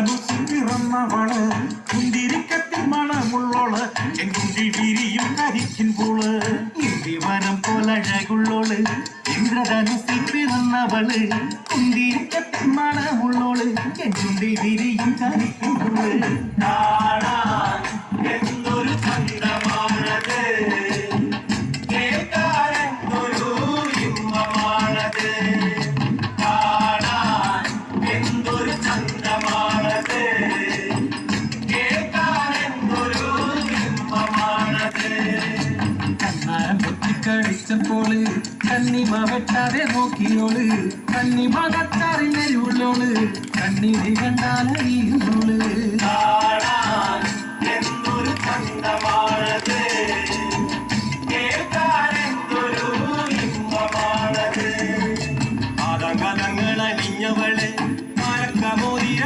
ഇന്ദ്രധനുസിൽ പിറന്നവള് കുന്തിരിക്കത്തിൽ മണമുള്ളോള് എങ്കുണ്ടിൽ വിരിയും കരിക്കിൻ പൂള് ഇന്ദിവനം പോലഴകുള്ളോള് ഇന്ദ്രധനുസിൽ പിറന്നവള് കുന്തിരിക്കത്തിൽ മണമുള്ളോള് എങ്കുണ്ടിൽ വിരിയും കരിക്കിൻ പൂള് കാണാൻ എന്തൊരു ചന്തമാണത് ോള് കണ്ണിമ വെട്ടാതെ നോക്കിയോള് കണ്ണിമ കത്താറിഞ്ഞരുള്ളോള് കണ്ണീര് കണ്ടാലറിയുള്ളോള്